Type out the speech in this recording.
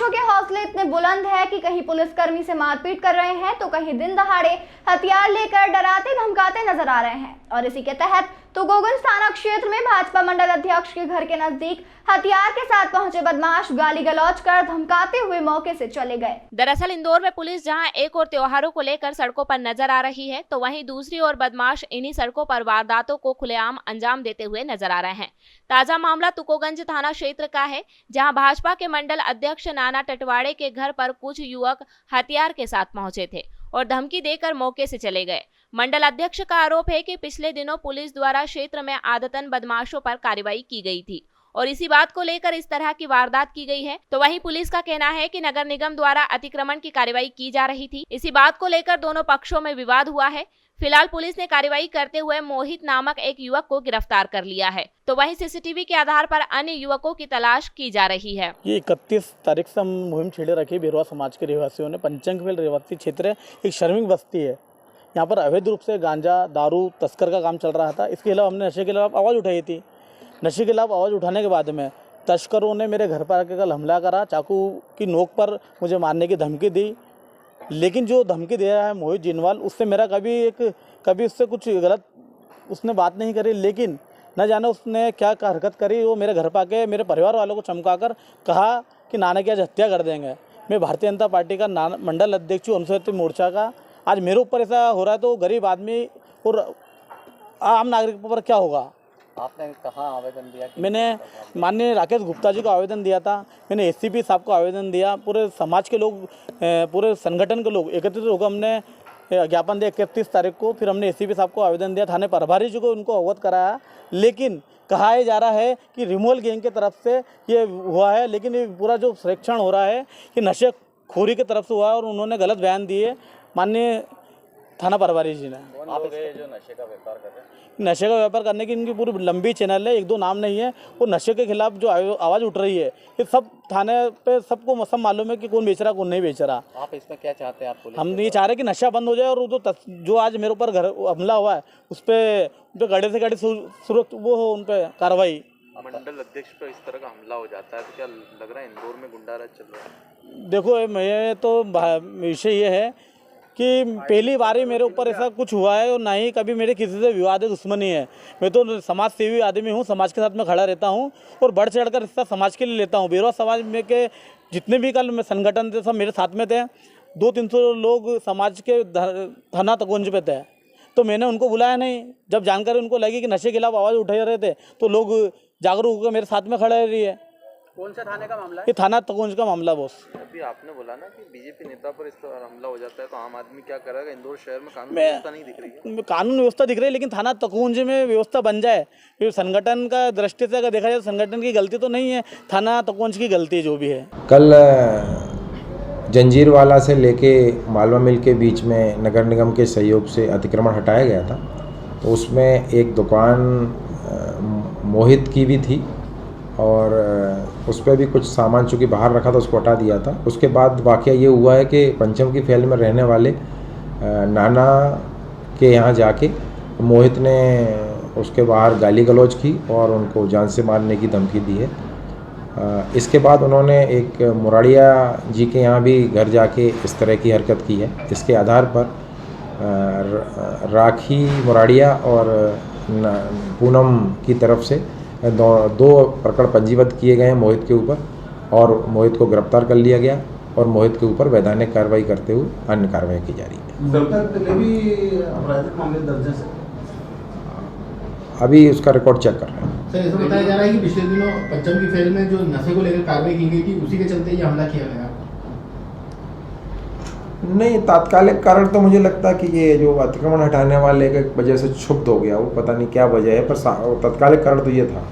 बदमाशों के हौसले इतने बुलंद है कि कहीं पुलिसकर्मी से मारपीट कर रहे हैं तो कहीं दिन दहाड़े हथियार लेकर डराते धमकाते नजर आ रहे हैं। और इसी के तहत तुकोगंज थाना क्षेत्र में भाजपा मंडल अध्यक्ष के घर के नजदीक हथियार के साथ पहुंचे बदमाश गाली गलौज कर धमकाते हुए मौके से चले गए। दरअसल इंदौर में पुलिस जहां एक और त्योहारों को लेकर सड़कों पर नजर आ रही है, तो वहीं दूसरी ओर बदमाश इन्हीं सड़कों पर वारदातों को खुलेआम अंजाम देते हुए नजर आ रहे हैं। ताजा मामला तुकोगंज थाना क्षेत्र का है, जहां भाजपा के मंडल अध्यक्ष नाना टटवाड़े के घर पर कुछ युवक हथियार के साथ पहुंचे थे और धमकी देकर मौके से चले गए। मंडल अध्यक्ष का आरोप है कि पिछले दिनों पुलिस द्वारा क्षेत्र में आदतन बदमाशों पर कार्रवाई की गई थी और इसी बात को लेकर इस तरह की वारदात की गई है। तो वहीं पुलिस का कहना है कि नगर निगम द्वारा अतिक्रमण की कार्रवाई की जा रही थी। इसी बात को लेकर दोनों पक्षों में विवाद हुआ है। फिलहाल पुलिस ने कार्रवाई करते हुए मोहित नामक एक युवक को गिरफ्तार कर लिया है, तो वहीं सीसीटीवी के आधार पर अन्य युवकों की तलाश की जा रही है। ये 31 तारीख से हम मुहिम छेड़े रखी बेरवा समाज के रहवासियों ने। पंचंगफेल रहवासी क्षेत्र एक श्रमिक बस्ती है। यहाँ पर अवैध रूप से गांजा दारू तस्कर का काम चल रहा था। इसके अलावा हमने नशे के खिलाफ आवाज़ उठाई थी। नशे के खिलाफ आवाज़ उठाने के बाद में तस्करों ने मेरे घर पर आकर कल हमला करा, चाकू की नोक पर मुझे मारने की धमकी दी। लेकिन जो धमकी दे रहा है मोहित जिनवाल, उससे मेरा कभी उससे कुछ गलत उसने बात नहीं करी, लेकिन न जाने उसने क्या हरकत करी। वो मेरे घर पर आके मेरे परिवार वालों को चमकाकर कहा कि नाना की आज हत्या कर देंगे। मैं भारतीय जनता पार्टी का मंडल अध्यक्ष हूँ, अनुसूचित मोर्चा का। आज मेरे ऊपर ऐसा हो रहा है तो गरीब आदमी और आम नागरिक पर क्या होगा। आपने कहाँ आवेदन दिया? मैंने माननीय राकेश गुप्ता जी को आवेदन दिया था, मैंने एससीपी साहब को आवेदन दिया, पूरे समाज के लोग, पूरे संगठन के लोग एकत्रित होकर हमने ज्ञापन दिया 31 तारीख को। फिर हमने एससीपी साहब को आवेदन दिया, थाने प्रभारी जी को उनको अवगत कराया। लेकिन कहा जा रहा है कि रिमोल गैंग की तरफ से ये हुआ है, लेकिन ये पूरा जो संरक्षण हो रहा है कि नशेखोरी की तरफ से हुआ है और उन्होंने गलत बयान दिए माननीय थाना प्रभारी जी ने। आप जो नशे का व्यापार कर रहे हैं? नशे का व्यापार करने की इनकी पूरी लंबी चैनल है, 1-2 नाम नहीं है। वो नशे के खिलाफ जो आवाज़ उठ रही है, ये सब थाने पे सबको सब मालूम है कि कौन बेच रहा कौन नहीं बेच रहा। आप इसमें क्या चाहते हैं? आप हम ये चाह रहे हैं कि नशा बंद हो जाए और जो आज मेरे ऊपर घर हमला हुआ है उस पर गड़े से गड़े सुरक्षित वो हो, उन पर कार्रवाई। मंडल अध्यक्ष पर इस तरह का हमला हो जाता है तो क्या लग रहा है इंदौर में गुंडाराज चल रहा है? देखो मैं तो विषय ये है कि पहली बार ही मेरे ऊपर ऐसा कुछ हुआ है और ना ही कभी मेरे किसी से विवाद है, दुश्मनी है। मैं तो समाज सेवी आदमी हूँ, समाज के साथ में खड़ा रहता हूँ और बढ़ चढ़कर हिस्सा समाज के लिए लेता हूँ। बेरवा समाज में के जितने भी कल संगठन थे सब मेरे साथ में थे। 200-300 लोग समाज के थाना तुकोगंज पे थे, तो मैंने उनको बुलाया नहीं। जब जानकारी उनको लगी कि नशे के खिलाफ आवाज़ उठा रहे थे तो लोग जागरूक होकर मेरे साथ में खड़े रही है। कौन सा थाने का मामला है? ये थाना तुकोगंज का मामला बॉस। अभी आपने बोला ना कि बीजेपी नेता पर इस तरह हमला हो जाता है तो आम आदमी क्या करेगा? इंदौर शहर में कानून व्यवस्था नहीं दिख रही है। कानून व्यवस्था दिख रही है, लेकिन थाना तुकोगंज में व्यवस्था बन जाए। ये संगठन का दृष्टि से अगर देखा जाए संगठन की गलती तो नहीं है, थाना तुकोगंज की गलती है जो भी है। कल जंजीरवाला से लेके मालवा मिल के बीच में नगर निगम के सहयोग से अतिक्रमण हटाया गया था, तो उसमें एक दुकान मोहित की भी थी और उस पर भी कुछ सामान चूँकि बाहर रखा था उसको हटा दिया था। उसके बाद वाक़या ये हुआ है कि पंचमकीफेल में रहने वाले नाना के यहाँ जाके मोहित ने उसके बाहर गाली गलौज की और उनको जान से मारने की धमकी दी है। इसके बाद उन्होंने एक मुराड़िया जी के यहाँ भी घर जाके इस तरह की हरकत की है। इसके आधार पर राखी मुराड़िया और पूनम की तरफ से दो प्रकरण पंजीबद्ध किए गए हैं मोहित के ऊपर और मोहित को गिरफ्तार कर लिया गया और मोहित के ऊपर वैधानिक कार्रवाई करते हुए अन्य कार्रवाई की जा रही है। सरकार पहले भी आपराधिक मामले दर्ज है? अभी उसका रिकॉर्ड चेक कर रहे हैं। सर ऐसा बताया जा रहा है कि पिछले दिनों पंचमकीफेल में जो नशे को लेकर कार्रवाई की गई थी उसी के चलते ये हमला किया गया। नहीं, तात्कालिक कारण तो मुझे लगता है कि ये जो अतिक्रमण हटाने वाले की वजह से क्षुब्ध हो गया, वो पता नहीं क्या वजह है, पर तात्कालिक कारण तो ये था।